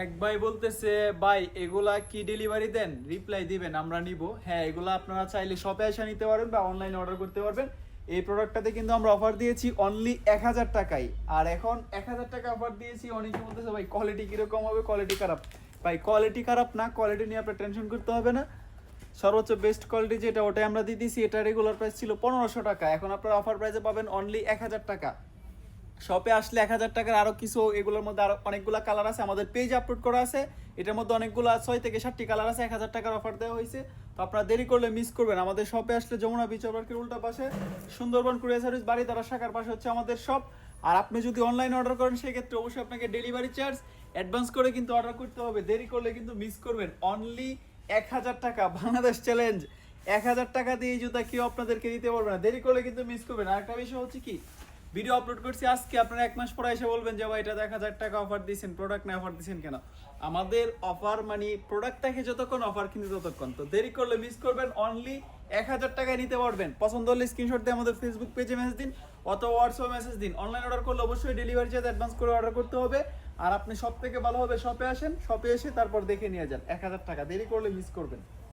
এক ভাই বলতেছে, ভাই এগুলা কি ডেলিভারি দেন? রিপ্লাই দিবেন, আমরা নিব। হ্যাঁ, এগুলা আপনারা চাইলে শপে এসে নিতে পারবেন বা অনলাইনে অর্ডার করতে পারবেন। এই প্রোডাক্টটাতে কিন্তু আমরা অফার দিয়েছি অনলি 1000 টাকায়। আর এখন 1000 টাকা অফার দিয়েছি। অনেকে বলতেছে ভাই কোয়ালিটি কিরকম হবে, কোয়ালিটি খারাপ। ভাই কোয়ালিটি খারাপ না, কোয়ালিটি নিয়ে আপনার টেনশন করতে হবে না। সর্বোচ্চ বেস্ট কোয়ালিটি যেটা ওটাই আমরা দিয়ে দিয়েছি। এটা রেগুলার প্রাইস ছিল 1500 টাকা, এখন আপনারা অফার প্রাইসে পাবেন অনলি 1000 টাকা। শপে আসলে 1000 টাকার আরো কিছু, এগুলোর মধ্যে আরো অনেকগুলো কালার আছে, আমাদের পেজে আপলোড করা আছে। এটার মধ্যে অনেকগুলো 6 থেকে 7টি কালার আছে। 1000 টাকার অফার দেওয়া হয়েছে। তো আপনারা দেরি করলে মিস করবেন। আমাদের শপে আসলে যমুনা বিচ পার্কের উল্টা পাশে সুন্দরবন কুরিয়ার সার্ভিস বাড়ি তারা শাখার পাশে হচ্ছে আমাদের শপ। আর আপনি যদি অনলাইন অর্ডার করেন সেক্ষেত্রে অবশ্যই আপনাকে ডেলিভারি চার্জ অ্যাডভান্স করে কিন্তু অর্ডার করতে হবে। দেরি করলে কিন্তু মিস করবেন। অনলি 1000 টাকা, বাংলাদেশ চ্যালেঞ্জ। 1000 টাকা দিয়ে এই জুতা কেউ আপনাদেরকে দিতে পারবে না। দেরি করলে কিন্তু মিস করবেন। আর একটা বিষয় হচ্ছে কি, ভিডিও আপলোড করছি আজকে, আপনারা 1 মাস পরে এসে বলবেন যে ভাই এটা 1000 টাকা অফার দিয়েছেন, প্রোডাক্ট না অফার দিয়েছেন কেন? আমাদের অফার মানে প্রোডাক্ট থাকে যতক্ষণ, অফার কিন্তু ততক্ষণ। তো দেরি করলে মিস করবেন। অনলি 1000 টাকায় নিতে পারবেন। পছন্দ হলে স্ক্রিনশট দিয়ে আমাদের ফেসবুক পেজে মেসেজ দিন অথবা হোয়াটসঅ্যাপে মেসেজ দিন। অনলাইন অর্ডার করলে অবশ্যই ডেলিভারি চার্জ অ্যাডভান্স করে অর্ডার করতে হবে। আর আপনি সব থেকে ভালো হবে শপে আসেন, শপে এসে তারপর দেখে নিয়ে যান। 1000 টাকা, দেরি করলে মিস করবেন।